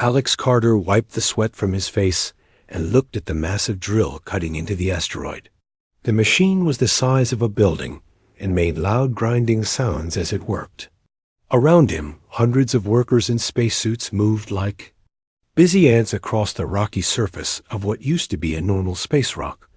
Alex Carter wiped the sweat from his face and looked at the massive drill cutting into the asteroid. The machine was the size of a building and made loud grinding sounds as it worked. Around him, hundreds of workers in spacesuits moved like busy ants across the rocky surface of what used to be a normal space rock.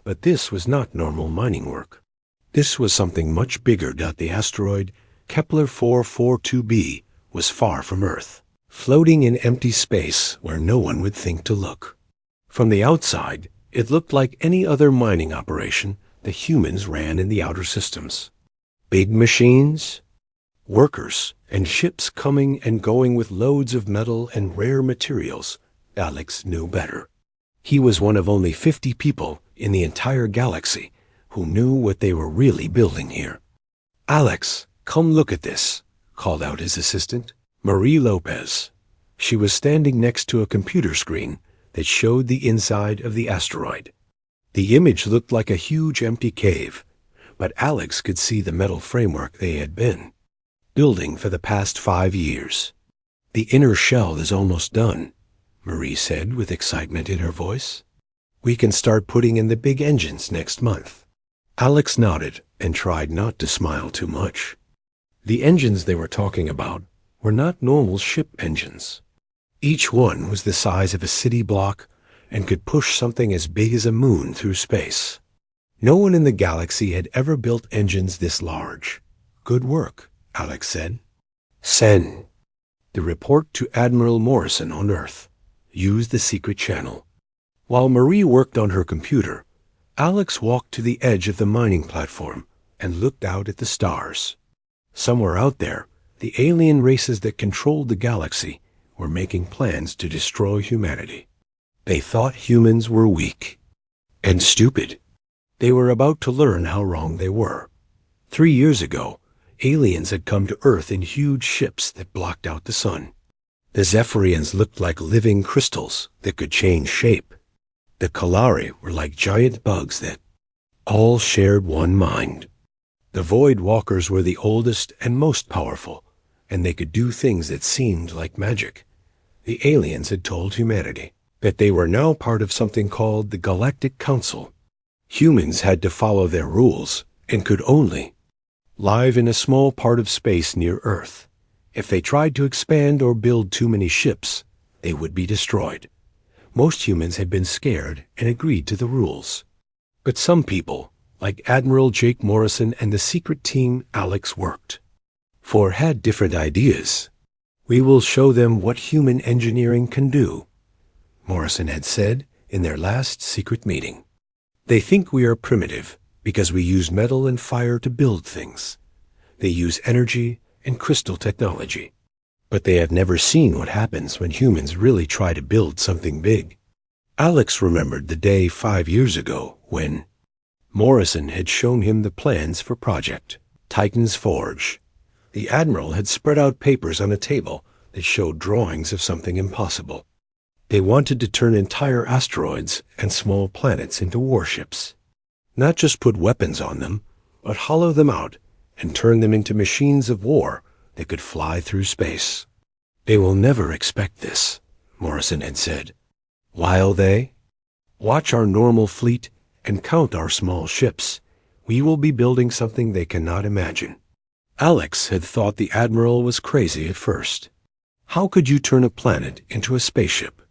But this was not normal mining work. This was something much bigger. The asteroid Kepler 442b was far from Earth, floating in empty space where no one would think to look. From the outside, it looked like any other mining operation the humans ran in the outer systems. Big machines, workers, and ships coming and going with loads of metal and rare materials. Alex knew better. He was one of only 50 people in the entire galaxy who knew what they were really building here. "Alex, come look at this," called out his assistant, Marie Lopez. She was standing next to a computer screen that showed the inside of the asteroid. The image looked like a huge empty cave, but Alex could see the metal framework they had been building for the past 5 years. "The inner shell is almost done," Marie said with excitement in her voice. "We can start putting in the big engines next month." Alex nodded and tried not to smile too much. The engines they were talking about were not normal ship engines. Each one was the size of a city block and could push something as big as a moon through space. No one in the galaxy had ever built engines this large. "Good work," Alex said. "Send the report to Admiral Morrison on Earth. Use the secret channel." While Marie worked on her computer, Alex walked to the edge of the mining platform and looked out at the stars. Somewhere out there, the alien races that controlled the galaxy were making plans to destroy humanity. They thought humans were weak and stupid. They were about to learn how wrong they were. 3 years ago, aliens had come to Earth in huge ships that blocked out the sun. The Zephyrians looked like living crystals that could change shape. The Kalari were like giant bugs that all shared one mind. The Void Walkers were the oldest and most powerful, and they could do things that seemed like magic. The aliens had told humanity that they were now part of something called the Galactic Council. Humans had to follow their rules and could only live in a small part of space near Earth. If they tried to expand or build too many ships, they would be destroyed. Most humans had been scared and agreed to the rules. But some people, like Admiral Jake Morrison and the secret team Alex worked for, had different ideas. "We will show them what human engineering can do," Morrison had said in their last secret meeting. "They think we are primitive because we use metal and fire to build things. They use energy and crystal technology. But they have never seen what happens when humans really try to build something big." Alex remembered the day 5 years ago when Morrison had shown him the plans for Project Titan's Forge. The Admiral had spread out papers on a table that showed drawings of something impossible. They wanted to turn entire asteroids and small planets into warships. Not just put weapons on them, but hollow them out and turn them into machines of war that could fly through space. "They will never expect this," Morrison had said. "While they watch our normal fleet and count our small ships, we will be building something they cannot imagine." Alex had thought the Admiral was crazy at first. How could you turn a planet into a spaceship?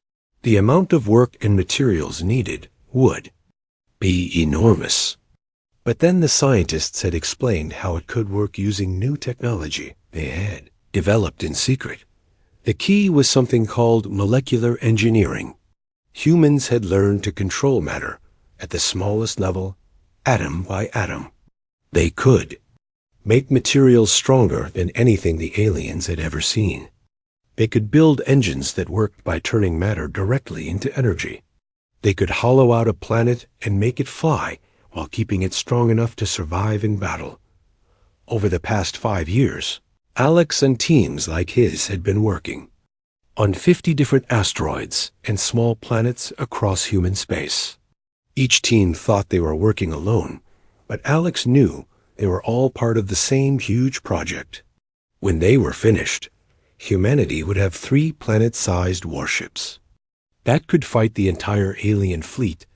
The amount of work and materials needed would be enormous. But then the scientists had explained how it could work using new technology they had developed in secret. The key was something called molecular engineering. Humans had learned to control matter at the smallest level, atom by atom. They could make materials stronger than anything the aliens had ever seen. They could build engines that worked by turning matter directly into energy. They could hollow out a planet and make it fly while keeping it strong enough to survive in battle. Over the past 5 years, Alex and teams like his had been working on 50 different asteroids and small planets across human space. Each team thought they were working alone, but Alex knew they were all part of the same huge project. When they were finished, Humanity would have 3 planet-sized warships. That could fight the entire alien fleet.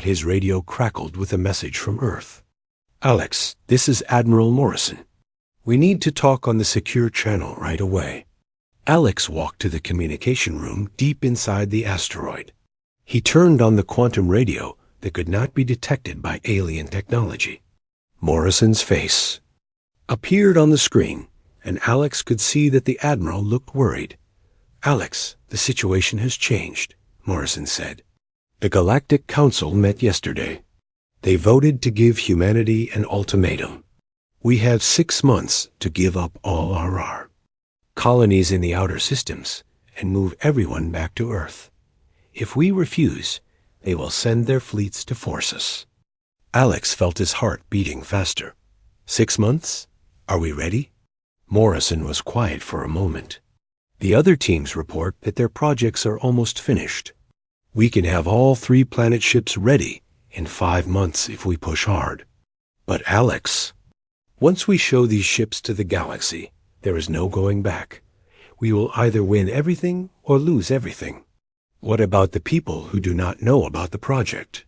His radio crackled with a message from Earth. "Alex, this is Admiral Morrison. We need to talk on the secure channel right away." Alex walked to the communication room deep inside the asteroid. He turned on the quantum radio that could not be detected by alien technology. Morrison's face appeared on the screen, and Alex could see that the Admiral looked worried. "Alex, the situation has changed," Morrison said. "The Galactic Council met yesterday. They voted to give humanity an ultimatum. We have 6 months to give up all our colonies in the outer systems and move everyone back to Earth. If we refuse, they will send their fleets to force us." Alex felt his heart beating faster. 6 months? Are we ready? Morrison was quiet for a moment. "The other teams report that their projects are almost finished. We can have all 3 planet ships ready in 5 months if we push hard." "But Alex, once we show these ships to the galaxy, there is no going back. We will either win everything or lose everything." "What about the people who do not know about the project?"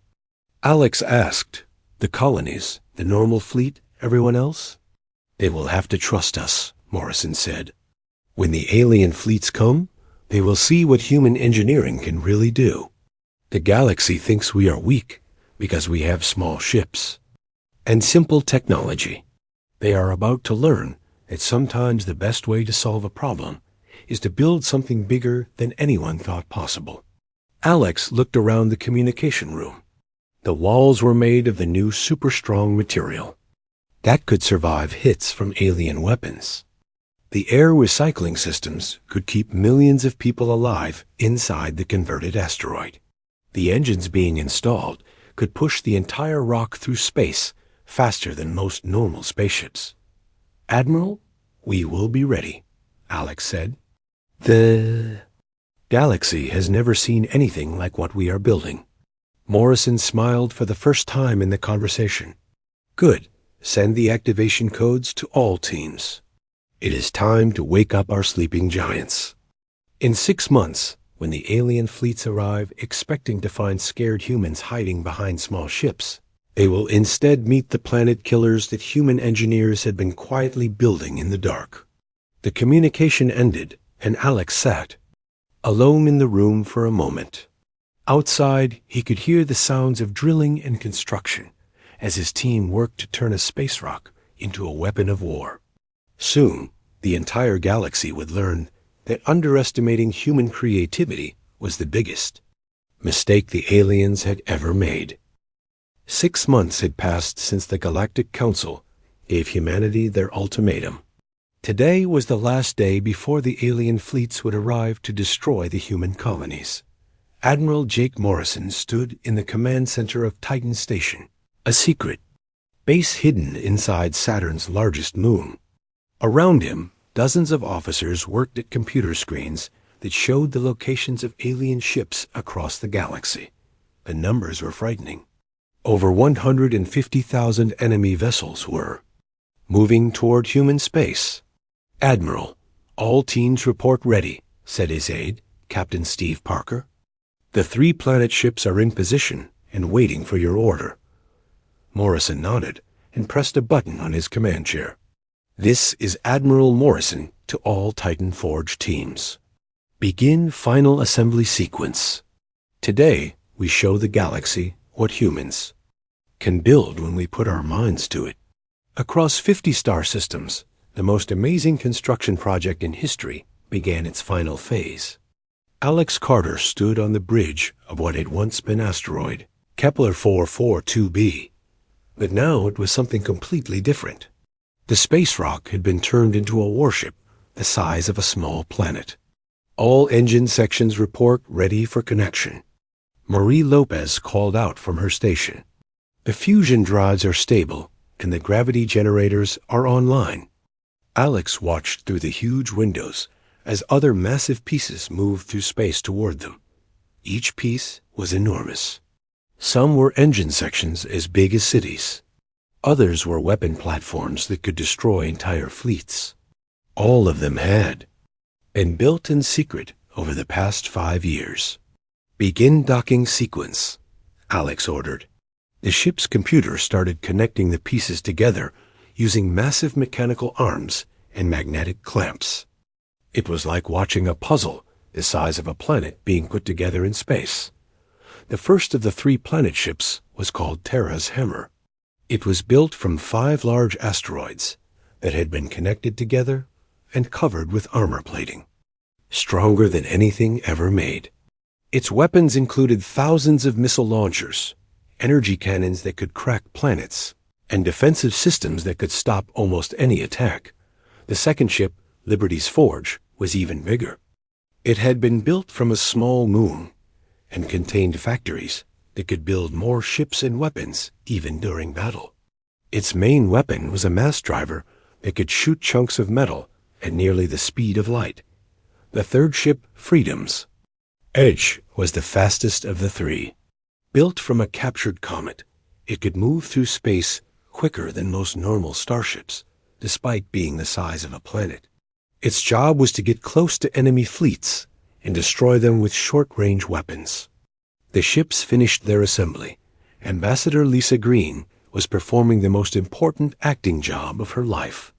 Alex asked. "The colonies, the normal fleet, everyone else?" "They will have to trust us," Morrison said. "When the alien fleets come, they will see what human engineering can really do. The galaxy thinks we are weak because we have small ships and simple technology. They are about to learn that sometimes the best way to solve a problem is to build something bigger than anyone thought possible." Alex looked around the communication room. The walls were made of the new super-strong material that could survive hits from alien weapons. The air recycling systems could keep millions of people alive inside the converted asteroid. The engines being installed could push the entire rock through space faster than most normal spaceships. "Admiral, we will be ready," Alex said. "The galaxy has never seen anything like what we are building." Morrison smiled for the first time in the conversation. "Good. Send the activation codes to all teams. It is time to wake up our sleeping giants. In 6 months, when the alien fleets arrive expecting to find scared humans hiding behind small ships, they will instead meet the planet killers that human engineers had been quietly building in the dark." The communication ended, and Alex sat alone in the room for a moment. Outside, he could hear the sounds of drilling and construction as his team worked to turn a space rock into a weapon of war. Soon, the entire galaxy would learn that underestimating human creativity was the biggest mistake the aliens had ever made. 6 months had passed since the Galactic Council gave humanity their ultimatum. Today was the last day before the alien fleets would arrive to destroy the human colonies. Admiral Jake Morrison stood in the command center of Titan Station, a secret base hidden inside Saturn's largest moon. Around him, dozens of officers worked at computer screens that showed the locations of alien ships across the galaxy. The numbers were frightening. Over 150,000 enemy vessels were moving toward human space. "Admiral, all teams report ready," said his aide, Captain Steve Parker. "The 3 planet ships are in position and waiting for your order." Morrison nodded and pressed a button on his command chair. "This is Admiral Morrison to all Titan Forge teams. Begin final assembly sequence. Today, we show the galaxy what humans can build when we put our minds to it." Across 50 star systems, the most amazing construction project in history began its final phase. Alex Carter stood on the bridge of what had once been asteroid Kepler 442b, but now it was something completely different. The space rock had been turned into a warship the size of a small planet. All engine sections report ready for connection. Marie Lopez called out from her station. The fusion drives are stable, and the gravity generators are online. Alex watched through the huge windows as other massive pieces moved through space toward them. Each piece was enormous. Some were engine sections as big as cities. Others were weapon platforms that could destroy entire fleets. All of them had and built in secret over the past 5 years. "Begin docking sequence," Alex ordered. The ship's computer started connecting the pieces together using massive mechanical arms and magnetic clamps. It was like watching a puzzle the size of a planet being put together in space. The first of the 3 planet ships was called Terra's Hammer. It was built from 5 large asteroids that had been connected together and covered with armor plating, stronger than anything ever made. Its weapons included thousands of missile launchers, energy cannons that could crack planets, and defensive systems that could stop almost any attack. The second ship, Liberty's Forge, was even bigger. It had been built from a small moon and contained factories that could build more ships and weapons even during battle. Its main weapon was a mass driver that could shoot chunks of metal at nearly the speed of light. The third ship, Freedom's Edge, was the fastest of the 3. Built from a captured comet, it could move through space quicker than most normal starships, despite being the size of a planet. Its job was to get close to enemy fleets and destroy them with short-range weapons. The ships finished their assembly. Ambassador Lisa Green was performing the most important acting job of her life.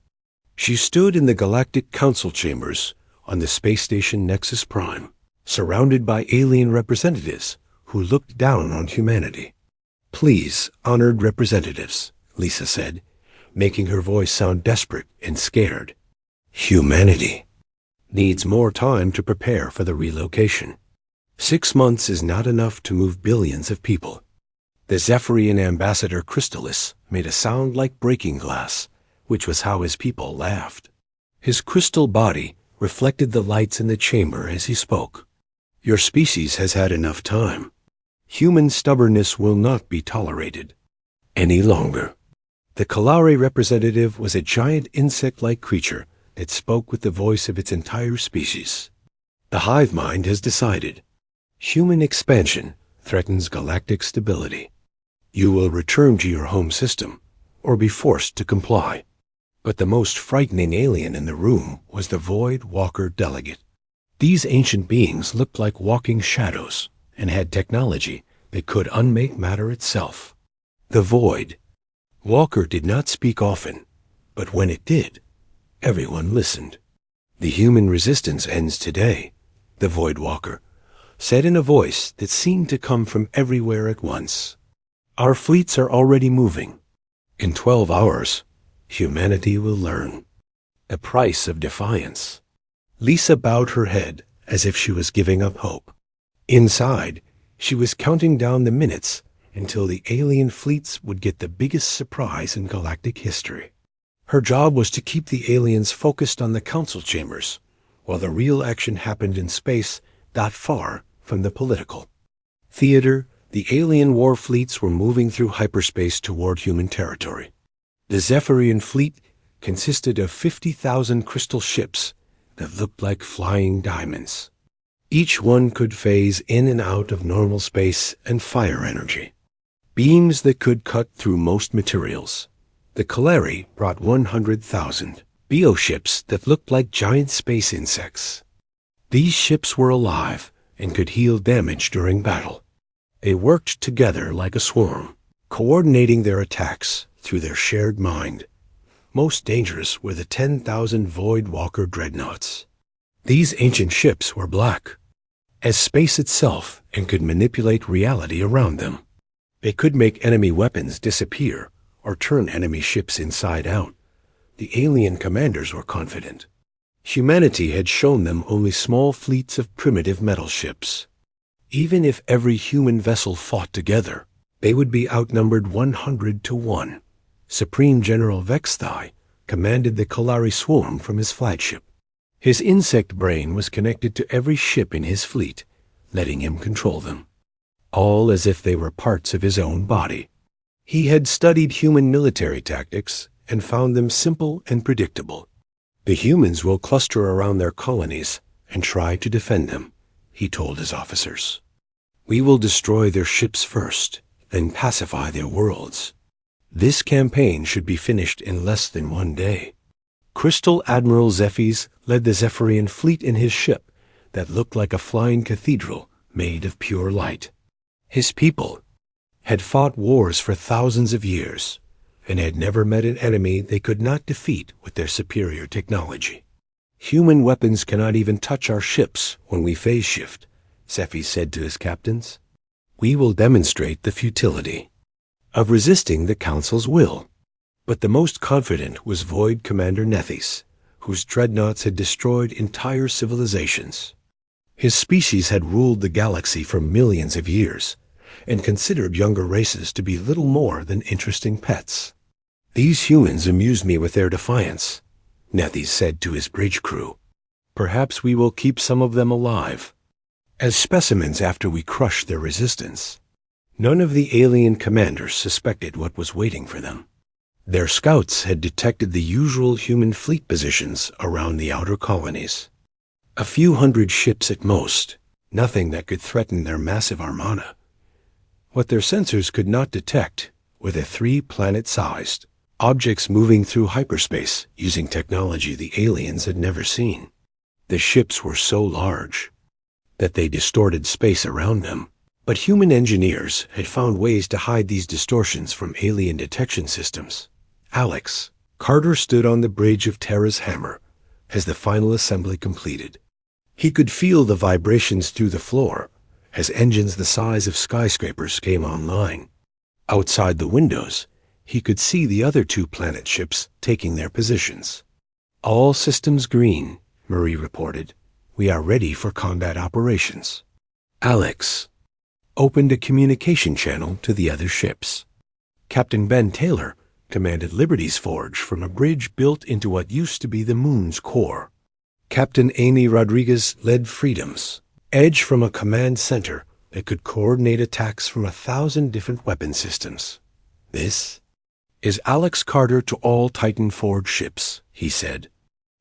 She stood in the Galactic Council chambers on the space station Nexus Prime, surrounded by alien representatives who looked down on humanity. "Please, honored representatives," Lisa said, making her voice sound desperate and scared. "Humanity needs more time to prepare for the relocation. 6 months is not enough to move billions of people." The Zephyrian ambassador Crystallis made a sound like breaking glass, which was how his people laughed. His crystal body reflected the lights in the chamber as he spoke. "Your species has had enough time. Human stubbornness will not be tolerated any longer." The Kalari representative was a giant insect-like creature that spoke with the voice of its entire species. "The hive mind has decided. Human expansion threatens galactic stability. You will return to your home system or be forced to comply." But the most frightening alien in the room was the Void Walker delegate. These ancient beings looked like walking shadows and had technology that could unmake matter itself. The Void Walker did not speak often, but when it did, everyone listened. "The human resistance ends today," the Void Walker said in a voice that seemed to come from everywhere at once. "Our fleets are already moving. In 12 hours, humanity will learn the price of defiance." Lisa bowed her head as if she was giving up hope. Inside, she was counting down the minutes until the alien fleets would get the biggest surprise in galactic history. Her job was to keep the aliens focused on the council chambers, while the real action happened in space not far from the political theater. The alien war fleets were moving through hyperspace toward human territory. The Zephyrian fleet consisted of 50,000 crystal ships that looked like flying diamonds. Each one could phase in and out of normal space and fire energy, beams that could cut through most materials. The Kalari brought 100,000 bioships that looked like giant space insects. These ships were alive and could heal damage during battle. They worked together like a swarm, coordinating their attacks through their shared mind. Most dangerous were the 10,000 Void Walker dreadnoughts. These ancient ships were black as space itself and could manipulate reality around them. They could make enemy weapons disappear or turn enemy ships inside out. The alien commanders were confident. Humanity had shown them only small fleets of primitive metal ships. Even if every human vessel fought together, they would be outnumbered 100 to 1. Supreme General Vexthai commanded the Kalari swarm from his flagship. His insect brain was connected to every ship in his fleet, letting him control them, all as if they were parts of his own body. He had studied human military tactics and found them simple and predictable. "The humans will cluster around their colonies and try to defend them," he told his officers. "We will destroy their ships first, then pacify their worlds. This campaign should be finished in less than 1 day." Crystal Admiral Zephy's led the Zephyrian fleet in his ship that looked like a flying cathedral made of pure light. His people had fought wars for thousands of years and had never met an enemy they could not defeat with their superior technology. "Human weapons cannot even touch our ships when we phase shift," Sci said to his captains. "We will demonstrate the futility of resisting the Council's will." But the most confident was Void Commander Nethys, whose dreadnoughts had destroyed entire civilizations. His species had ruled the galaxy for millions of years and considered younger races to be little more than interesting pets. "These humans amuse me with their defiance," Nethys said to his bridge crew. "Perhaps we will keep some of them alive as specimens after we crush their resistance." None of the alien commanders suspected what was waiting for them. Their scouts had detected the usual human fleet positions around the outer colonies. A few hundred ships at most, nothing that could threaten their massive armada. What their sensors could not detect were the 3 planet-sized objects moving through hyperspace using technology the aliens had never seen. The ships were so large that they distorted space around them, but human engineers had found ways to hide these distortions from alien detection systems. Alex Carter stood on the bridge of Terra's hammer as the final assembly completed. He could feel the vibrations through the floor as engines the size of skyscrapers came online. Outside the windows, he could see the other 2 planet ships taking their positions. "All systems green," Marie reported. "We are ready for combat operations." Alex opened a communication channel to the other ships. Captain Ben Taylor commanded Liberty's Forge from a bridge built into what used to be the moon's core. Captain Amy Rodriguez led Freedom's Edge from a command center that could coordinate attacks from 1,000 different weapon systems. "This is Alex Carter to all Titan Forge ships," he said.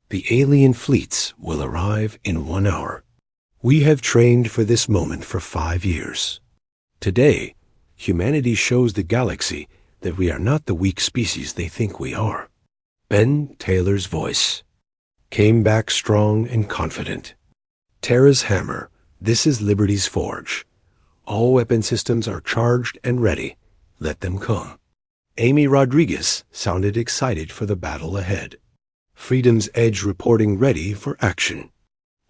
"The alien fleets will arrive in 1 hour. We have trained for this moment for 5 years. Today, humanity shows the galaxy that we are not the weak species they think we are." Ben Taylor's voice came back strong and confident. "Terra's hammer, this is Liberty's Forge. All weapon systems are charged and ready. Let them come." Amy Rodriguez sounded excited for the battle ahead. "Freedom's Edge reporting ready for action.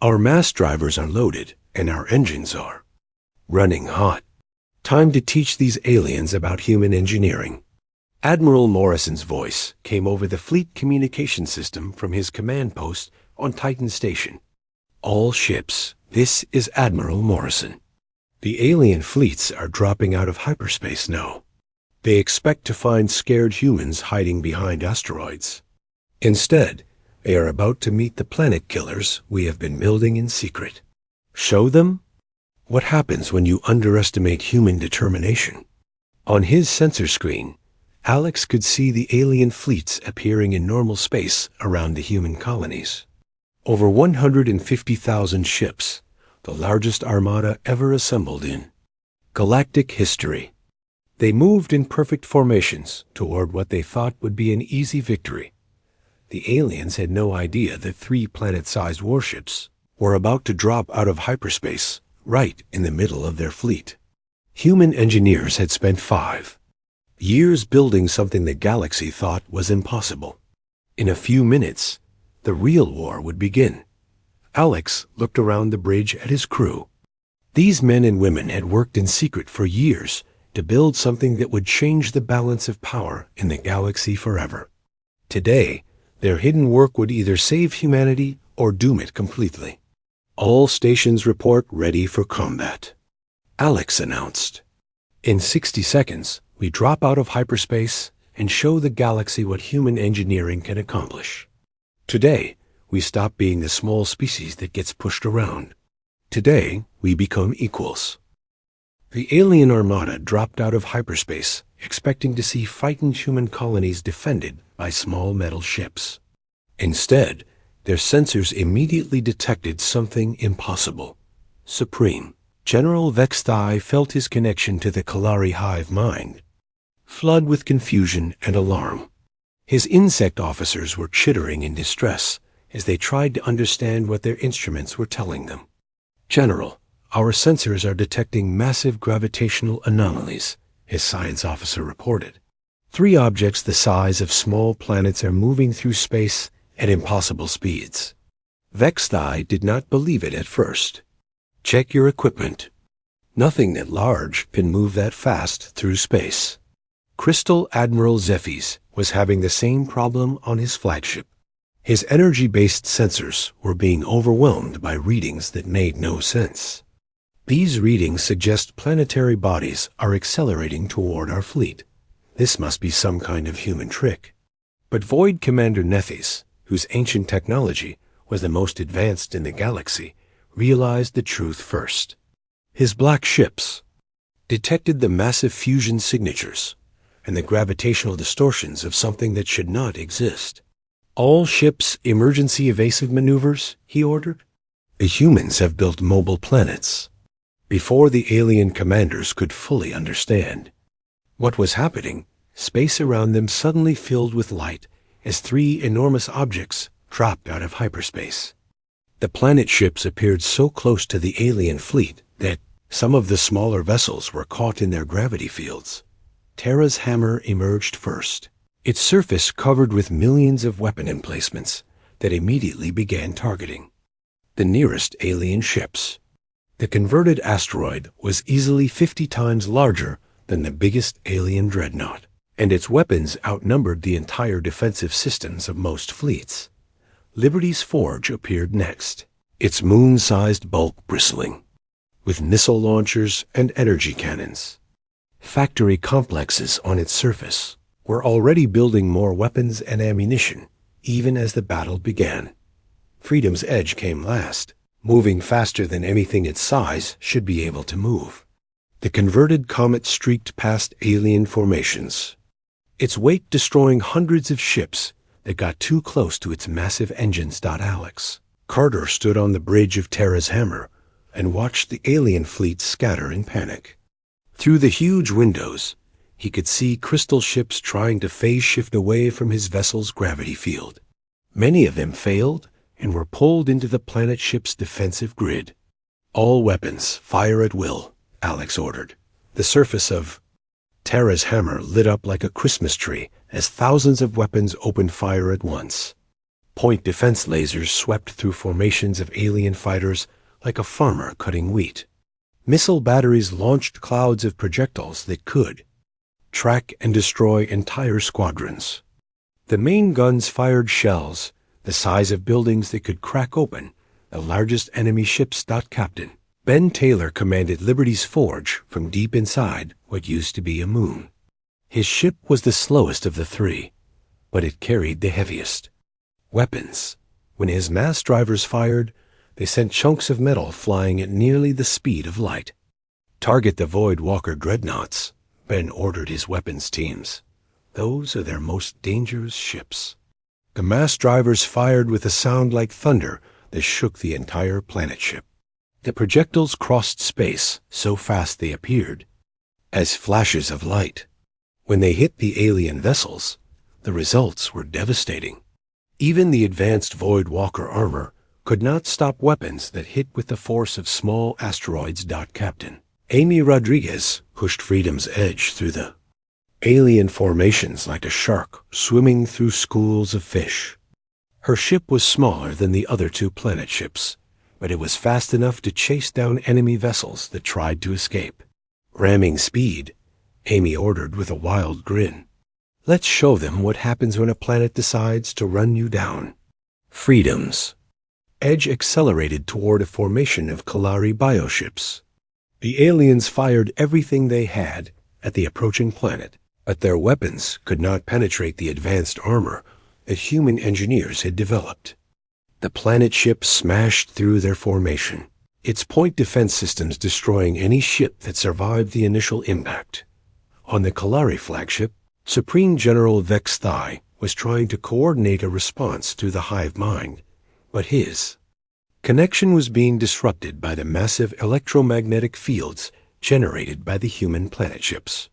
Our mass drivers are loaded and our engines are running hot. Time to teach these aliens about human engineering." Admiral Morrison's voice came over the fleet communication system from his command post on Titan Station. "All ships, this is Admiral Morrison. The alien fleets are dropping out of hyperspace now. They expect to find scared humans hiding behind asteroids. Instead, they are about to meet the planet killers we have been building in secret. Show them what happens when you underestimate human determination." On his sensor screen, Alex could see the alien fleets appearing in normal space around the human colonies. Over 150,000 ships, the largest armada ever assembled in galactic history. They moved in perfect formations toward what they thought would be an easy victory. The aliens had no idea that 3 planet-sized warships were about to drop out of hyperspace right in the middle of their fleet. Human engineers had spent 5 years building something the galaxy thought was impossible. In a few minutes, the real war would begin. Alex looked around the bridge at his crew. These men and women had worked in secret for years to build something that would change the balance of power in the galaxy forever. Today, their hidden work would either save humanity or doom it completely. "All stations report ready for combat," Alex announced. "In 60 seconds, we drop out of hyperspace and show the galaxy what human engineering can accomplish. Today, we stop being the small species that gets pushed around. Today, we become equals." The alien armada dropped out of hyperspace, expecting to see frightened human colonies defended by small metal ships. Instead, their sensors immediately detected something impossible. Supreme General Vexthai felt his connection to the Kalari hive mind flood with confusion and alarm. His insect officers were chittering in distress, as they tried to understand what their instruments were telling them. "General, our sensors are detecting massive gravitational anomalies," his science officer reported. "3 objects the size of small planets are moving through space at impossible speeds." Vexthai did not believe it at first. "Check your equipment. Nothing that large can move that fast through space." Crystal Admiral Zephys was having the same problem on his flagship. His energy-based sensors were being overwhelmed by readings that made no sense. "These readings suggest planetary bodies are accelerating toward our fleet. This must be some kind of human trick." But Void Commander Nethys, whose ancient technology was the most advanced in the galaxy, realized the truth first. His black ships detected the massive fusion signatures and the gravitational distortions of something that should not exist. "All ships emergency evasive maneuvers," he ordered. "The humans have built mobile planets." Before the alien commanders could fully understand what was happening, space around them suddenly filled with light as 3 enormous objects dropped out of hyperspace. The planet ships appeared so close to the alien fleet that some of the smaller vessels were caught in their gravity fields. Terra's hammer emerged first, its surface covered with millions of weapon emplacements that immediately began targeting the nearest alien ships. The converted asteroid was easily 50 times larger than the biggest alien dreadnought, and its weapons outnumbered the entire defensive systems of most fleets. Liberty's Forge appeared next, its moon-sized bulk bristling with missile launchers and energy cannons. Factory complexes on its surface were already building more weapons and ammunition, even as the battle began. Freedom's Edge came last, moving faster than anything its size should be able to move. The converted comet streaked past alien formations, its weight destroying hundreds of ships that got too close to its massive engines. Alex Carter stood on the bridge of Terra's hammer and watched the alien fleet scatter in panic. Through the huge windows, he could see crystal ships trying to phase shift away from his vessel's gravity field. Many of them failed and were pulled into the planet ship's defensive grid. "All weapons, fire at will," Alex ordered. The surface of Terra's hammer lit up like a Christmas tree as thousands of weapons opened fire at once. Point defense lasers swept through formations of alien fighters like a farmer cutting wheat. Missile batteries launched clouds of projectiles that could track and destroy entire squadrons. The main guns fired shells the size of buildings that could crack open the largest enemy ships. Captain Ben Taylor commanded Liberty's Forge from deep inside what used to be a moon. His ship was the slowest of the 3, but it carried the heaviest weapons. When his mass drivers fired, they sent chunks of metal flying at nearly the speed of light. "Target the Void Walker dreadnoughts," Ben ordered his weapons teams. "Those are their most dangerous ships." The mass drivers fired with a sound like thunder that shook the entire planet ship. The projectiles crossed space so fast they appeared as flashes of light. When they hit the alien vessels, the results were devastating. Even the advanced Void Walker armor could not stop weapons that hit with the force of small asteroids. Captain Amy Rodriguez pushed Freedom's Edge through the alien formations like a shark swimming through schools of fish. Her ship was smaller than the other 2 planet ships, but it was fast enough to chase down enemy vessels that tried to escape. Ramming speed, Amy ordered with a wild grin. "Let's show them what happens when a planet decides to run you down." Freedom's Edge accelerated toward a formation of Kalari bioships. The aliens fired everything they had at the approaching planet, but their weapons could not penetrate the advanced armor that human engineers had developed. The planet ship smashed through their formation, its point defense systems destroying any ship that survived the initial impact. On the Kalari flagship, Supreme General Vexthai was trying to coordinate a response to the hive mind, but his connection was being disrupted by the massive electromagnetic fields generated by the human planet ships.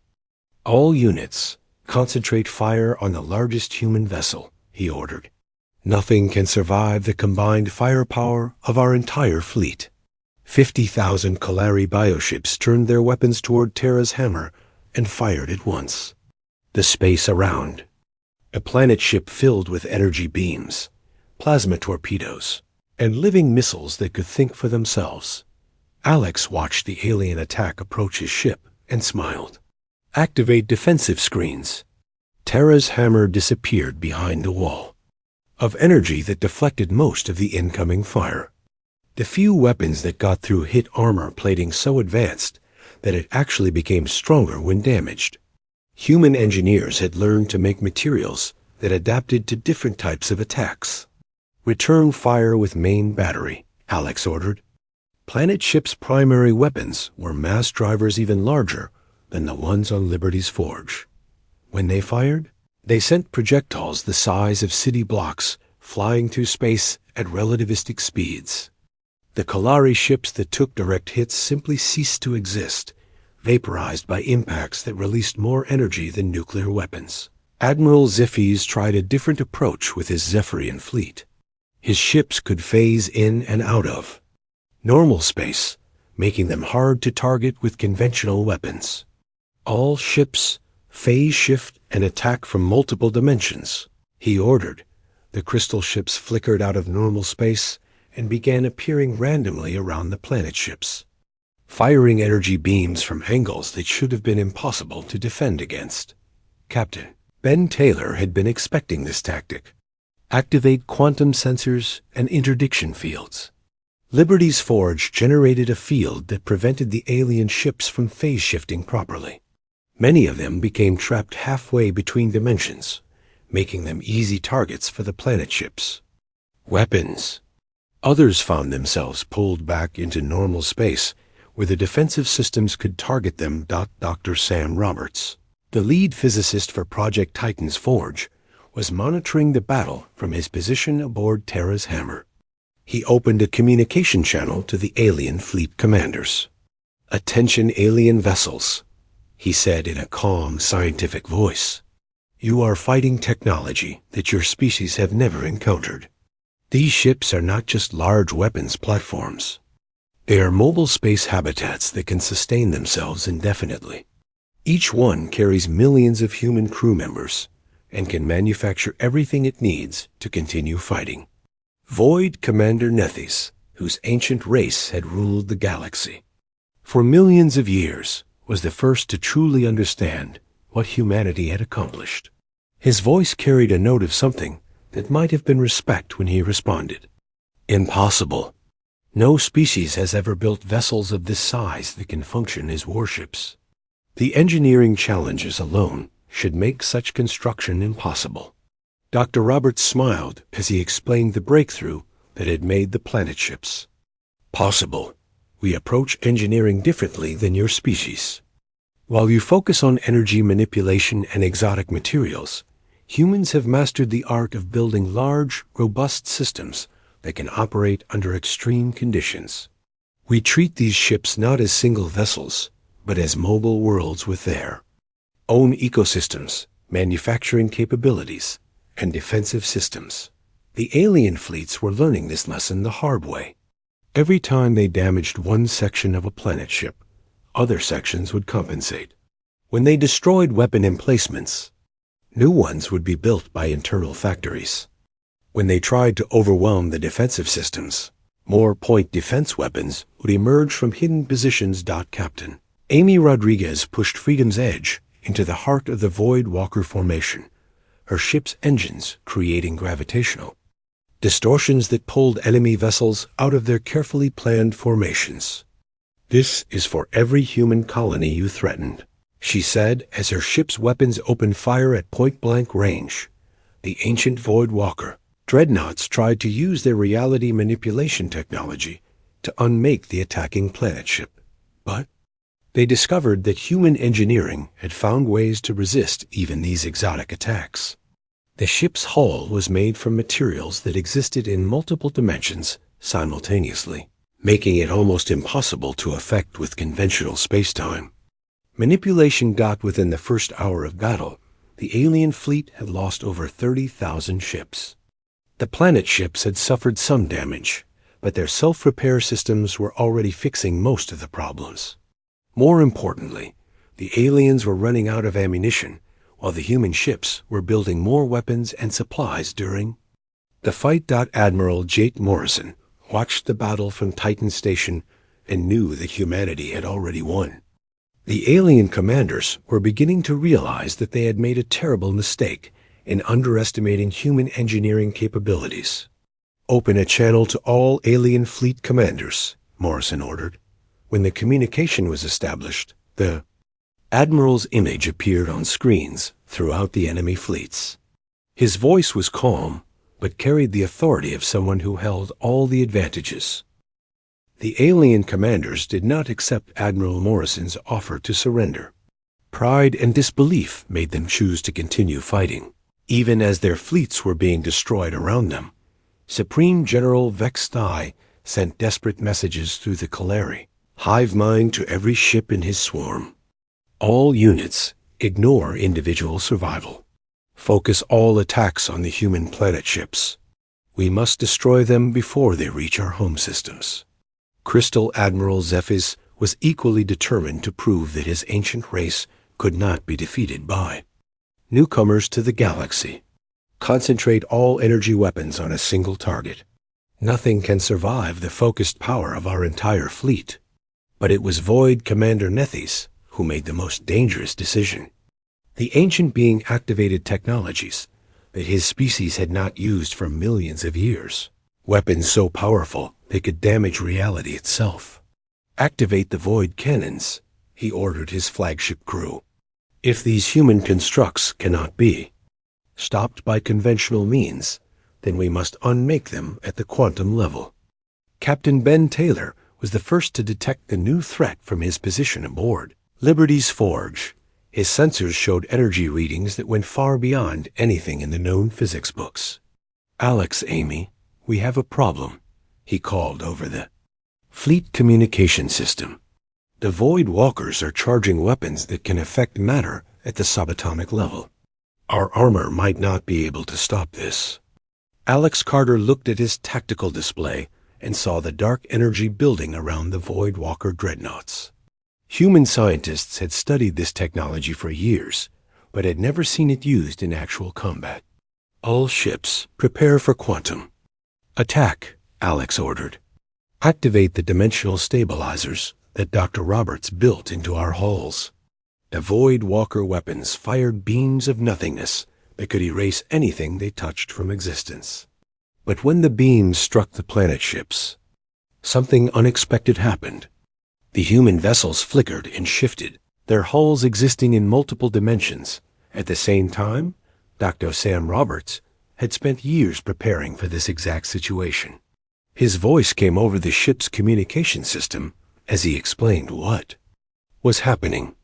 "All units, concentrate fire on the largest human vessel," he ordered. Nothing can survive the combined firepower of our entire fleet. 50,000 Kalari bioships turned their weapons toward Terra's hammer and fired at once. The space around. A planet ship filled with energy beams, plasma torpedoes, and living missiles that could think for themselves. Alex watched the alien attack approach his ship and smiled. Activate defensive screens. Terra's hammer disappeared behind the wall of energy that deflected most of the incoming fire. The few weapons that got through hit armor plating so advanced that it actually became stronger when damaged. Human engineers had learned to make materials that adapted to different types of attacks. Return fire with main battery, Alex ordered. Planet ship's primary weapons were mass drivers even larger than the ones on Liberty's forge. When they fired, they sent projectiles the size of city blocks flying through space at relativistic speeds. The Kalari ships that took direct hits simply ceased to exist, vaporized by impacts that released more energy than nuclear weapons. Admiral Ziffys tried a different approach with his Zephyrian fleet. His ships could phase in and out of normal space, making them hard to target with conventional weapons. All ships phase shift and attack from multiple dimensions, he ordered. The crystal ships flickered out of normal space and began appearing randomly around the planet ships, firing energy beams from angles that should have been impossible to defend against. Captain Ben Taylor had been expecting this tactic. Activate quantum sensors and interdiction fields. Liberty's forge generated a field that prevented the alien ships from phase shifting properly. Many of them became trapped halfway between dimensions, making them easy targets for the planet ships. Weapons. Others found themselves pulled back into normal space, where the defensive systems could target them. Dr. Sam Roberts, the lead physicist for Project Titan's forge, was monitoring the battle from his position aboard Terra's hammer. He opened a communication channel to the alien fleet commanders. "Attention alien vessels," he said in a calm, scientific voice. "You are fighting technology that your species have never encountered. These ships are not just large weapons platforms. They are mobile space habitats that can sustain themselves indefinitely. Each one carries millions of human crew members and can manufacture everything it needs to continue fighting." Void Commander Nethys, whose ancient race had ruled the galaxy for millions of years, was the first to truly understand what humanity had accomplished. His voice carried a note of something that might have been respect when he responded. "Impossible. No species has ever built vessels of this size that can function as warships. The engineering challenges alone should make such construction impossible." Dr. Roberts smiled as he explained the breakthrough that had made the planet ships possible. "We approach engineering differently than your species. While you focus on energy manipulation and exotic materials, humans have mastered the art of building large, robust systems that can operate under extreme conditions. We treat these ships not as single vessels, but as mobile worlds with their own ecosystems, manufacturing capabilities, and defensive systems." The alien fleets were learning this lesson the hard way. Every time they damaged one section of a planet ship, other sections would compensate. When they destroyed weapon emplacements, new ones would be built by internal factories. When they tried to overwhelm the defensive systems, more point defense weapons would emerge from hidden positions. Captain Amy Rodriguez pushed Freedom's Edge into the heart of the Void Walker Formation, her ship's engines creating gravitational distortions that pulled enemy vessels out of their carefully planned formations. "This is for every human colony you threatened," she said as her ship's weapons opened fire at point-blank range. The ancient Void Walker dreadnoughts tried to use their reality manipulation technology to unmake the attacking planet ship, but they discovered that human engineering had found ways to resist even these exotic attacks. The ship's hull was made from materials that existed in multiple dimensions simultaneously, making it almost impossible to affect with conventional spacetime. Manipulation got within the first hour of battle. The alien fleet had lost over 30,000 ships. The planet ships had suffered some damage, but their self-repair systems were already fixing most of the problems. More importantly, the aliens were running out of ammunition, while the human ships were building more weapons and supplies during the fight. Admiral Jake Morrison watched the battle from Titan Station and knew that humanity had already won. The alien commanders were beginning to realize that they had made a terrible mistake in underestimating human engineering capabilities. "Open a channel to all alien fleet commanders," Morrison ordered. When the communication was established, the Admiral's image appeared on screens throughout the enemy fleets. His voice was calm, but carried the authority of someone who held all the advantages. The alien commanders did not accept Admiral Morrison's offer to surrender. Pride and disbelief made them choose to continue fighting. Even as their fleets were being destroyed around them, Supreme General Vex Thai sent desperate messages through the Kalari. "Hive mind to every ship in his swarm. All units, ignore individual survival. Focus all attacks on the human planet ships. We must destroy them before they reach our home systems." Crystal Admiral Zephys was equally determined to prove that his ancient race could not be defeated by newcomers to the galaxy. "Concentrate all energy weapons on a single target. Nothing can survive the focused power of our entire fleet." But it was Void Commander Nethys who made the most dangerous decision. The ancient being activated technologies that his species had not used for millions of years. Weapons so powerful they could damage reality itself. "Activate the Void Cannons," he ordered his flagship crew. "If these human constructs cannot be stopped by conventional means, then we must unmake them at the quantum level." Captain Ben Taylor was the first to detect the new threat from his position aboard Liberty's Forge. His sensors showed energy readings that went far beyond anything in the known physics books. "Alex, Amy, we have a problem," he called over the fleet communication system. "The Void Walkers are charging weapons that can affect matter at the subatomic level. Our armor might not be able to stop this." Alex Carter looked at his tactical display and saw the dark energy building around the Void Walker dreadnoughts. Human scientists had studied this technology for years, but had never seen it used in actual combat. "All ships, prepare for quantum attack," Alex ordered. "Activate the dimensional stabilizers that Dr. Roberts built into our hulls." The Void Walker weapons fired beams of nothingness that could erase anything they touched from existence. But when the beams struck the planet ships, something unexpected happened. The human vessels flickered and shifted, their hulls existing in multiple dimensions. At the same time, Dr. Sam Roberts had spent years preparing for this exact situation. His voice came over the ship's communication system as he explained what was happening.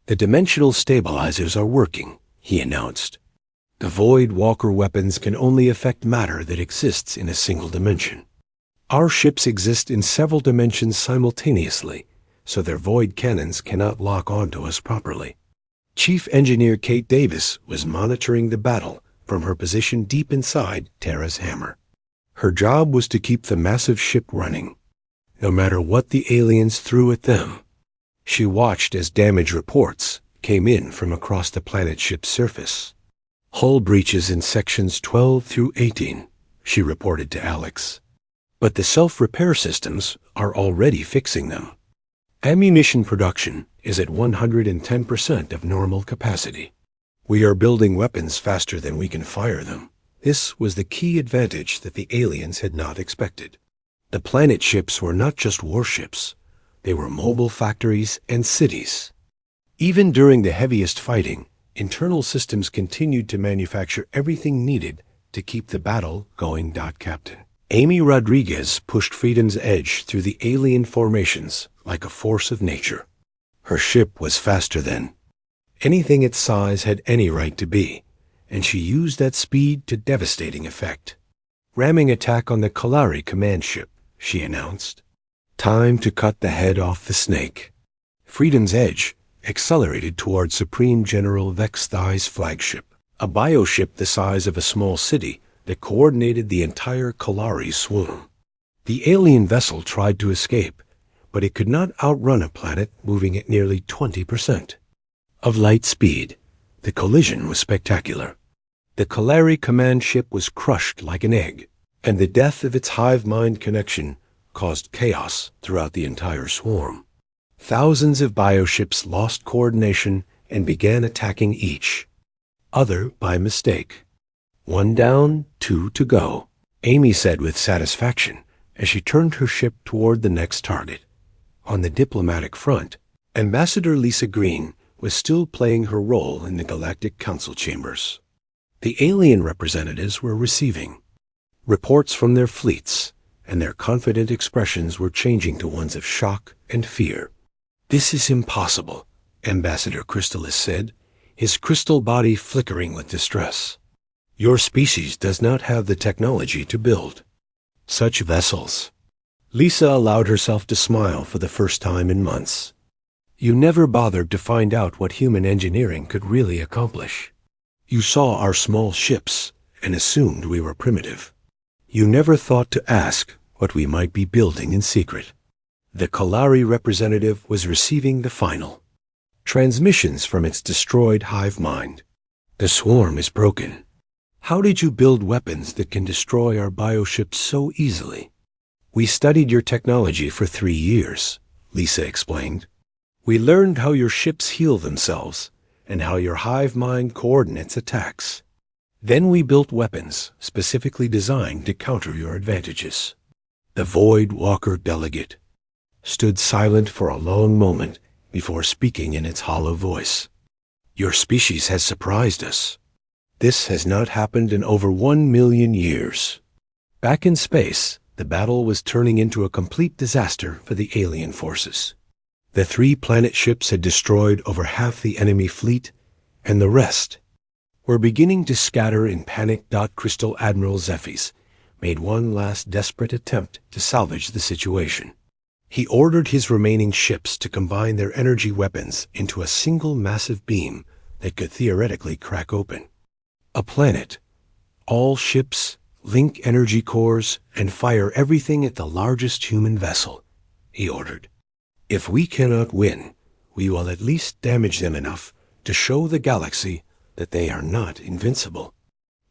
"The dimensional stabilizers are working," he announced. "The Void Walker weapons can only affect matter that exists in a single dimension. Our ships exist in several dimensions simultaneously, so their Void cannons cannot lock onto us properly." Chief Engineer Kate Davis was monitoring the battle from her position deep inside Terra's hammer. Her job was to keep the massive ship running, no matter what the aliens threw at them. She watched as damage reports came in from across the planet ship's surface. "Hull breaches in sections 12 through 18, she reported to Alex. "But the self-repair systems are already fixing them. Ammunition production is at 110% of normal capacity. We are building weapons faster than we can fire them." This was the key advantage that the aliens had not expected. The planet ships were not just warships. They were mobile factories and cities. Even during the heaviest fighting, internal systems continued to manufacture everything needed to keep the battle going. Captain Amy Rodriguez pushed Freedom's Edge through the alien formations like a force of nature. Her ship was faster than anything its size had any right to be, and she used that speed to devastating effect. "Ramming attack on the Kalari command ship," she announced. "Time to cut the head off the snake." Freedom's Edge accelerated toward Supreme General Vex Thai's flagship, a bioship the size of a small city that coordinated the entire Kalari swarm. The alien vessel tried to escape, but it could not outrun a planet moving at nearly 20% of light speed. The collision was spectacular. The Kalari command ship was crushed like an egg, and the death of its hive-mind connection caused chaos throughout the entire swarm. Thousands of bioships lost coordination and began attacking each other by mistake. "One down, two to go," Amy said with satisfaction as she turned her ship toward the next target. On the diplomatic front, Ambassador Lisa Green was still playing her role in the Galactic Council chambers. The alien representatives were receiving reports from their fleets, and their confident expressions were changing to ones of shock and fear. "This is impossible," Ambassador Crystallis said, his crystal body flickering with distress. "Your species does not have the technology to build such vessels." Lisa allowed herself to smile for the first time in months. "You never bothered to find out what human engineering could really accomplish. You saw our small ships and assumed we were primitive. You never thought to ask what we might be building in secret." The Kalari representative was receiving the final transmissions from its destroyed hive mind. "The swarm is broken. How did you build weapons that can destroy our bioships so easily?" "We studied your technology for 3 years," Lisa explained. "We learned how your ships heal themselves and how your hive mind coordinates attacks. Then we built weapons specifically designed to counter your advantages." The Void Walker delegate stood silent for a long moment before speaking in its hollow voice. "Your species has surprised us. This has not happened in over 1 million years." Back in space, the battle was turning into a complete disaster for the alien forces. The 3 planet ships had destroyed over half the enemy fleet, and the rest were beginning to scatter in panic. Crystal Admiral Zephys made one last desperate attempt to salvage the situation. He ordered his remaining ships to combine their energy weapons into a single massive beam that could theoretically crack open a planet. "All ships, link energy cores, and fire everything at the largest human vessel," he ordered. "If we cannot win, we will at least damage them enough to show the galaxy that they are not invincible."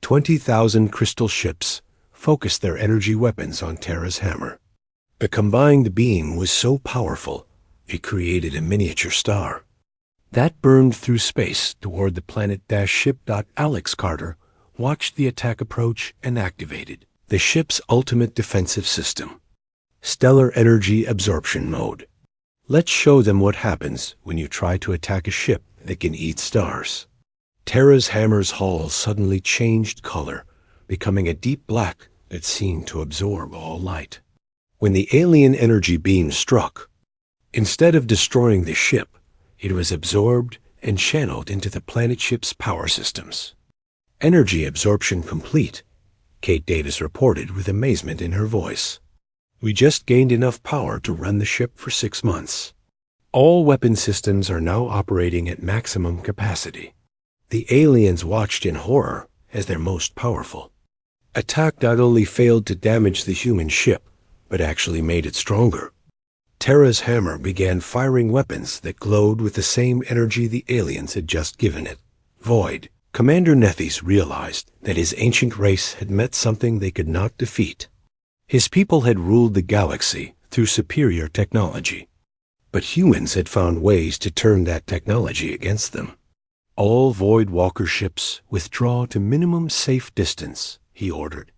20,000 crystal ships focused their energy weapons on Terra's hammer. The combined beam was so powerful, it created a miniature star that burned through space toward the planet-ship. Alex Carter watched the attack approach and activated the ship's ultimate defensive system, Stellar Energy Absorption Mode. "Let's show them what happens when you try to attack a ship that can eat stars." Terra's hammer's hull suddenly changed color, becoming a deep black that seemed to absorb all light. When the alien energy beam struck, instead of destroying the ship, it was absorbed and channeled into the planet ship's power systems. "Energy absorption complete," Kate Davis reported with amazement in her voice. "We just gained enough power to run the ship for 6 months. All weapon systems are now operating at maximum capacity." The aliens watched in horror as their most powerful attack not only failed to damage the human ship, but actually made it stronger. Terra's hammer began firing weapons that glowed with the same energy the aliens had just given it. Void. Commander Nethys realized that his ancient race had met something they could not defeat. His people had ruled the galaxy through superior technology, but humans had found ways to turn that technology against them. "All Void Walker ships withdraw to minimum safe distance," he ordered.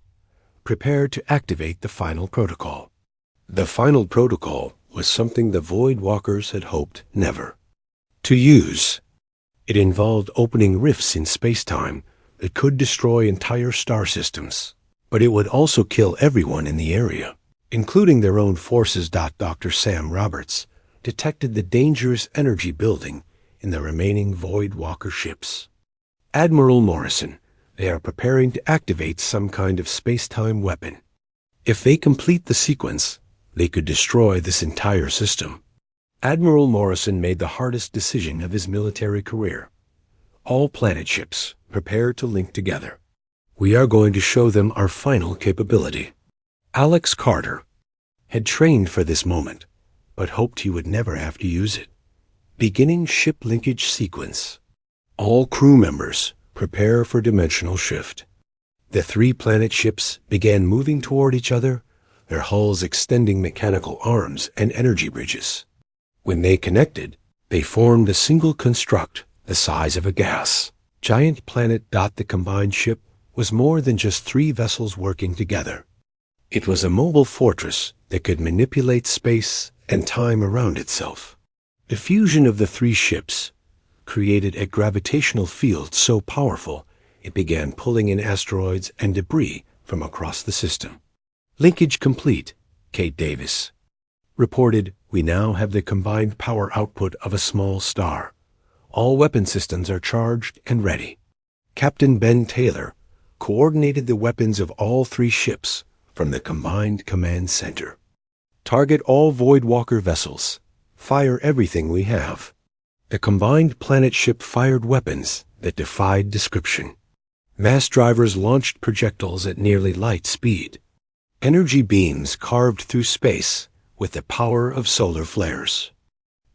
"Prepare to activate the final protocol." The final protocol was something the Void Walkers had hoped never to use. It involved opening rifts in space-time that could destroy entire star systems, but it would also kill everyone in the area, including their own forces. Dr. Sam Roberts detected the dangerous energy building in the remaining Void Walker ships. "Admiral Morrison, they are preparing to activate some kind of space-time weapon. If they complete the sequence, they could destroy this entire system." Admiral Morrison made the hardest decision of his military career. All planet ships prepared to link together. We are going to show them our final capability. Alex Carter had trained for this moment, but hoped he would never have to use it. Beginning ship linkage sequence. All crew members prepare for dimensional shift. The 3 planet ships began moving toward each other, their hulls extending mechanical arms and energy bridges. When they connected, they formed a single construct the size of a gas giant planet. The combined ship was more than just 3 vessels working together. It was a mobile fortress that could manipulate space and time around itself. The fusion of the 3 ships created a gravitational field so powerful it began pulling in asteroids and debris from across the system. Linkage complete, Kate Davis reported. We now have the combined power output of a small star. All weapon systems are charged and ready. Captain Ben Taylor coordinated the weapons of all 3 ships from the combined command center. Target all Voidwalker vessels. Fire everything we have. The combined planet ship fired weapons that defied description. Mass drivers launched projectiles at nearly light speed. Energy beams carved through space with the power of solar flares.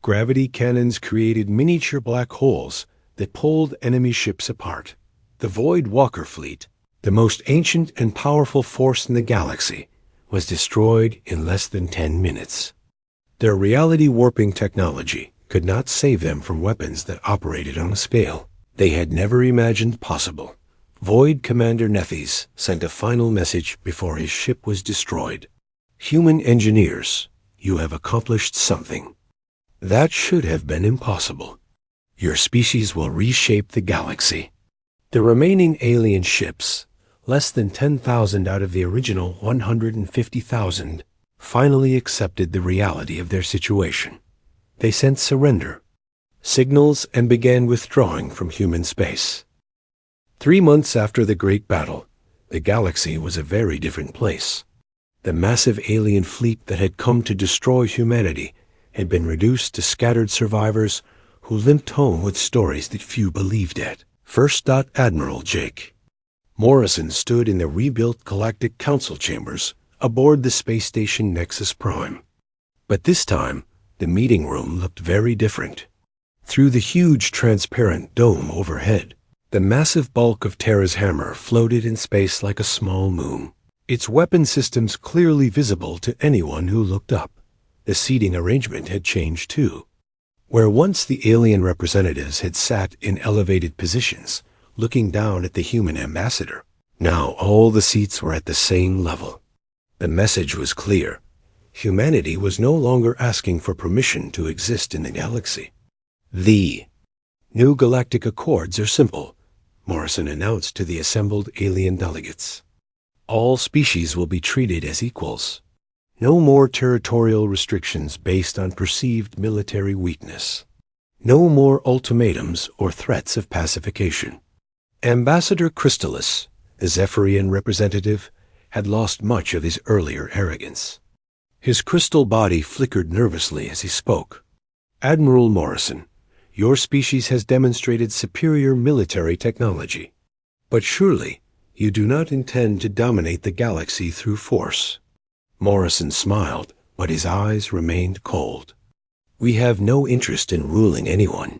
Gravity cannons created miniature black holes that pulled enemy ships apart. The Voidwalker fleet, the most ancient and powerful force in the galaxy, was destroyed in less than 10 minutes. Their reality warping technology could not save them from weapons that operated on a scale they had never imagined possible. Void Commander Nethys sent a final message before his ship was destroyed. Human engineers, you have accomplished something that should have been impossible. Your species will reshape the galaxy. The remaining alien ships, less than 10,000 out of the original 150,000, finally accepted the reality of their situation. They sent surrender signals and began withdrawing from human space. 3 months after the Great Battle, the galaxy was a very different place. The massive alien fleet that had come to destroy humanity had been reduced to scattered survivors who limped home with stories that few believed at. First Admiral Jake Morrison stood in the rebuilt Galactic Council chambers aboard the space station Nexus Prime. But this time, the meeting room looked very different. Through the huge transparent dome overhead, the massive bulk of Terra's hammer floated in space like a small moon, its weapon systems clearly visible to anyone who looked up. The seating arrangement had changed too. Where once the alien representatives had sat in elevated positions, looking down at the human ambassador, now all the seats were at the same level. The message was clear. Humanity was no longer asking for permission to exist in the galaxy. The new galactic accords are simple, Morrison announced to the assembled alien delegates. All species will be treated as equals. No more territorial restrictions based on perceived military weakness. No more ultimatums or threats of pacification. Ambassador Crystallis, the Zephyrian representative, had lost much of his earlier arrogance. His crystal body flickered nervously as he spoke. Admiral Morrison, your species has demonstrated superior military technology. But surely you do not intend to dominate the galaxy through force. Morrison smiled, but his eyes remained cold. We have no interest in ruling anyone.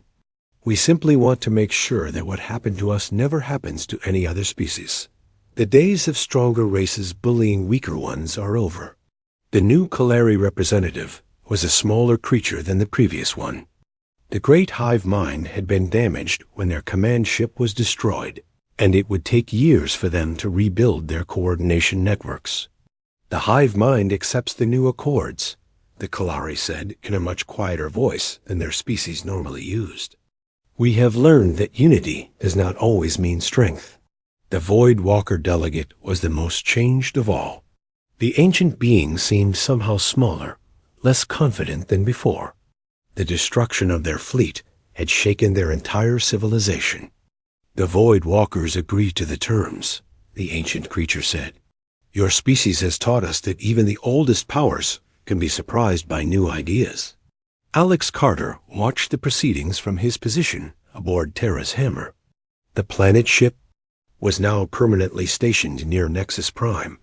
We simply want to make sure that what happened to us never happens to any other species. The days of stronger races bullying weaker ones are over. The new Kalari representative was a smaller creature than the previous one. The great hive mind had been damaged when their command ship was destroyed, and it would take years for them to rebuild their coordination networks. The hive mind accepts the new accords, the Kalari said in a much quieter voice than their species normally used. We have learned that unity does not always mean strength. The Voidwalker delegate was the most changed of all. The ancient being seemed somehow smaller, less confident than before. The destruction of their fleet had shaken their entire civilization. The Voidwalkers agreed to the terms, the ancient creature said. Your species has taught us that even the oldest powers can be surprised by new ideas. Alex Carter watched the proceedings from his position aboard Terra's hammer. The planet ship, was now permanently stationed near Nexus Prime,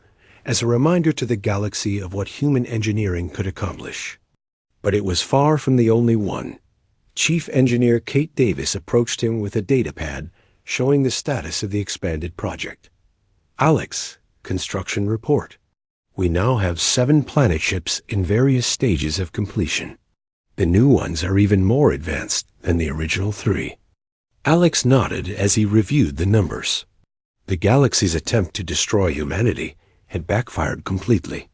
as a reminder to the galaxy of what human engineering could accomplish. But it was far from the only one. Chief Engineer Kate Davis approached him with a datapad showing the status of the expanded project. "Alex, construction report. We now have 7 planet ships in various stages of completion. The new ones are even more advanced than the original 3. Alex nodded as he reviewed the numbers. The galaxy's attempt to destroy humanity had backfired completely.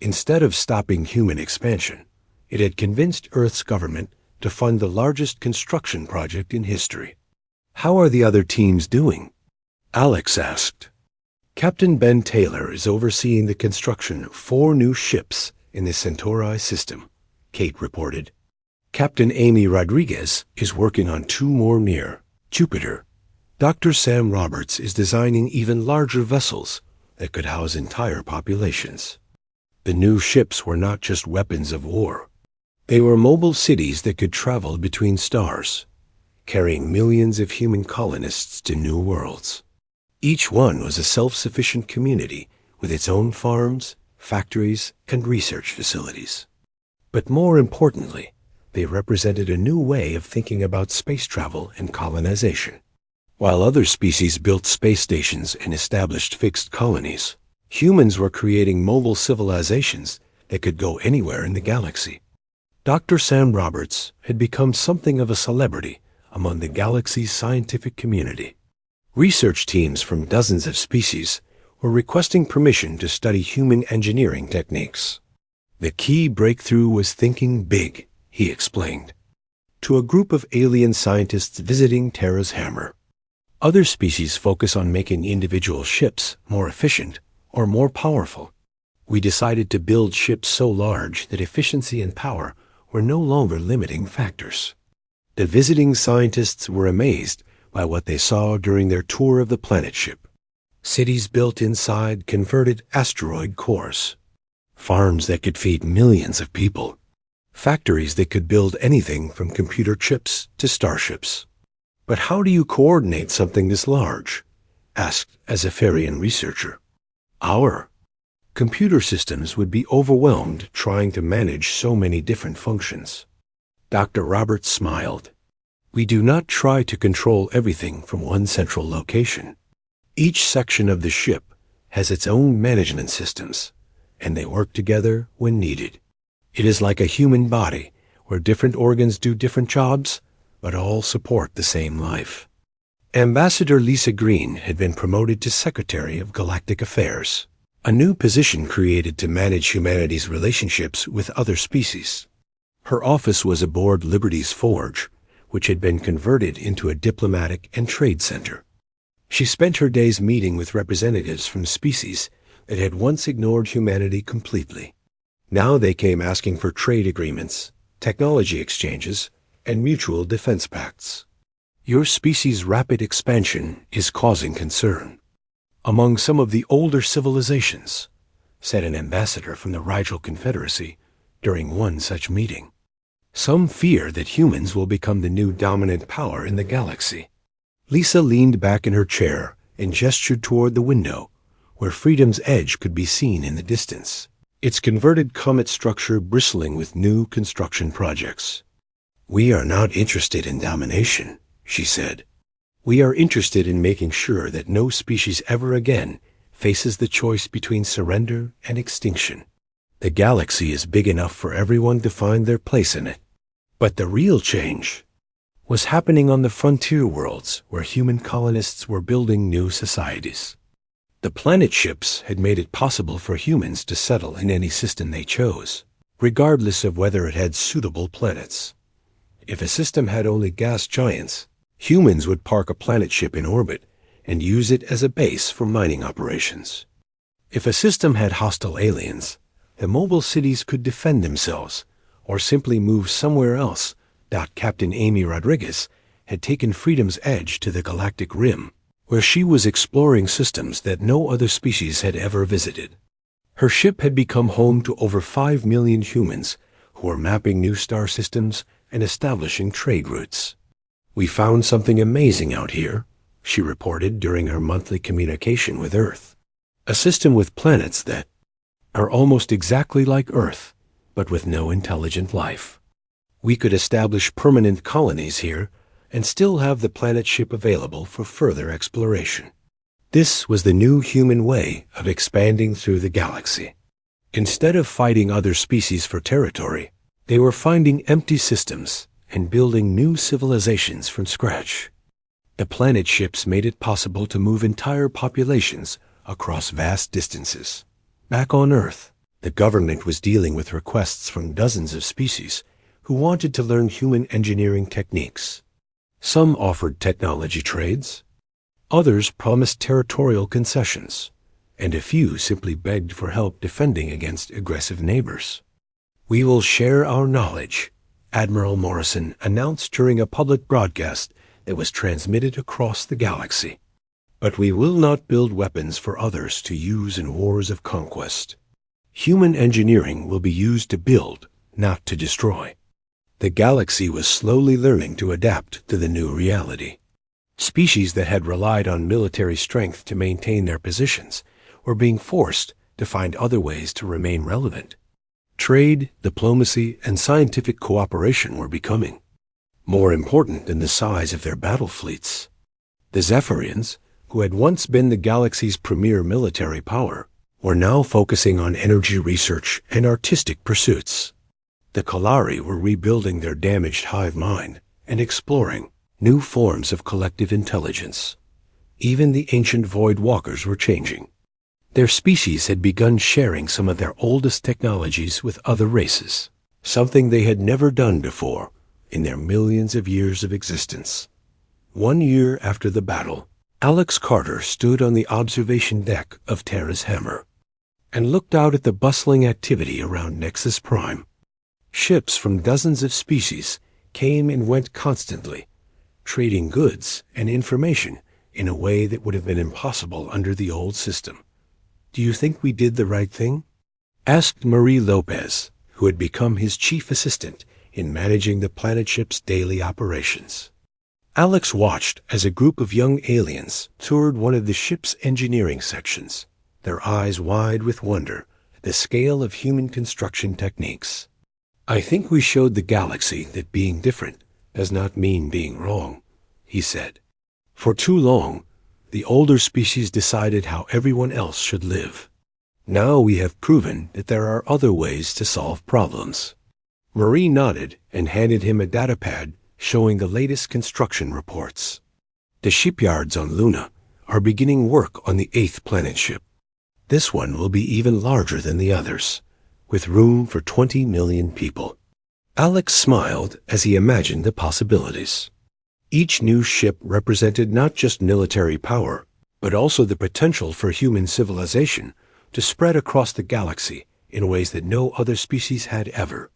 Instead of stopping human expansion, it had convinced Earth's government to fund the largest construction project in history. "How are the other teams doing?" Alex asked. "Captain Ben Taylor is overseeing the construction of 4 new ships in the Centauri system," Kate reported. "Captain Amy Rodriguez is working on 2 more near Jupiter. Dr. Sam Roberts is designing even larger vessels that could house entire populations." The new ships were not just weapons of war. They were mobile cities that could travel between stars, carrying millions of human colonists to new worlds. Each one was a self-sufficient community with its own farms, factories, and research facilities. But more importantly, they represented a new way of thinking about space travel and colonization. While other species built space stations and established fixed colonies, humans were creating mobile civilizations that could go anywhere in the galaxy. Dr. Sam Roberts had become something of a celebrity among the galaxy's scientific community. Research teams from dozens of species were requesting permission to study human engineering techniques. The key breakthrough was thinking big, he explained, to a group of alien scientists visiting Terra's Hammer. Other species focus on making individual ships more efficient or more powerful. We decided to build ships so large that efficiency and power were no longer limiting factors. The visiting scientists were amazed by what they saw during their tour of the planet ship. Cities built inside converted asteroid cores, farms that could feed millions of people, factories that could build anything from computer chips to starships. "But how do you coordinate something this large?" asked a Zephyrian researcher. "Our computer systems would be overwhelmed trying to manage so many different functions." Dr. Roberts smiled. "We do not try to control everything from one central location. Each section of the ship has its own management systems, and they work together when needed. It is like a human body, where different organs do different jobs, but all support the same life." Ambassador Lisa Green had been promoted to Secretary of Galactic Affairs, a new position created to manage humanity's relationships with other species. Her office was aboard Liberty's Forge, which had been converted into a diplomatic and trade center. She spent her days meeting with representatives from species that had once ignored humanity completely. Now they came asking for trade agreements, technology exchanges, and mutual defense pacts. "Your species' rapid expansion is causing concern among some of the older civilizations," said an ambassador from the Rigel Confederacy during one such meeting. "Some fear that humans will become the new dominant power in the galaxy." Lisa leaned back in her chair and gestured toward the window, where Freedom's Edge could be seen in the distance, its converted comet structure bristling with new construction projects. "We are not interested in domination," she said. "We are interested in making sure that no species ever again faces the choice between surrender and extinction. The galaxy is big enough for everyone to find their place in it." But the real change was happening on the frontier worlds where human colonists were building new societies. The planet ships had made it possible for humans to settle in any system they chose, regardless of whether it had suitable planets. If a system had only gas giants, humans would park a planet ship in orbit and use it as a base for mining operations. If a system had hostile aliens, the mobile cities could defend themselves or simply move somewhere else. Captain Amy Rodriguez had taken Freedom's Edge to the galactic rim, where she was exploring systems that no other species had ever visited. Her ship had become home to over 5 million humans who were mapping new star systems and establishing trade routes. "We found something amazing out here," she reported during her monthly communication with Earth. A system with planets that are almost exactly like Earth, but with no intelligent life. We could establish permanent colonies here and still have the planet ship available for further exploration. This was the new human way of expanding through the galaxy. Instead of fighting other species for territory, they were finding empty systems and building new civilizations from scratch. The planet ships made it possible to move entire populations across vast distances. Back on Earth, the government was dealing with requests from dozens of species who wanted to learn human engineering techniques. Some offered technology trades, others promised territorial concessions, and a few simply begged for help defending against aggressive neighbors. "We will share our knowledge," Admiral Morrison announced during a public broadcast that was transmitted across the galaxy. "But we will not build weapons for others to use in wars of conquest. Human engineering will be used to build, not to destroy." The galaxy was slowly learning to adapt to the new reality. Species that had relied on military strength to maintain their positions were being forced to find other ways to remain relevant. Trade, diplomacy, and scientific cooperation were becoming more important than the size of their battle fleets. The Zephyrians, who had once been the galaxy's premier military power, were now focusing on energy research and artistic pursuits. The Kalari were rebuilding their damaged hive mind and exploring new forms of collective intelligence. Even the ancient Void Walkers were changing. Their species had begun sharing some of their oldest technologies with other races, something they had never done before in their millions of years of existence. 1 year after the battle, Alex Carter stood on the observation deck of Terra's Hammer and looked out at the bustling activity around Nexus Prime. Ships from dozens of species came and went constantly, trading goods and information in a way that would have been impossible under the old system. "Do you think we did the right thing?" asked Marie Lopez, who had become his chief assistant in managing the planet ship's daily operations. Alex watched as a group of young aliens toured one of the ship's engineering sections, their eyes wide with wonder at the scale of human construction techniques. "I think we showed the galaxy that being different does not mean being wrong," he said. "For too long, the older species decided how everyone else should live. Now we have proven that there are other ways to solve problems." Marie nodded and handed him a datapad showing the latest construction reports. "The shipyards on Luna are beginning work on the 8th planet ship. This one will be even larger than the others, with room for 20 million people." Alex smiled as he imagined the possibilities. Each new ship represented not just military power, but also the potential for human civilization to spread across the galaxy in ways that no other species had ever.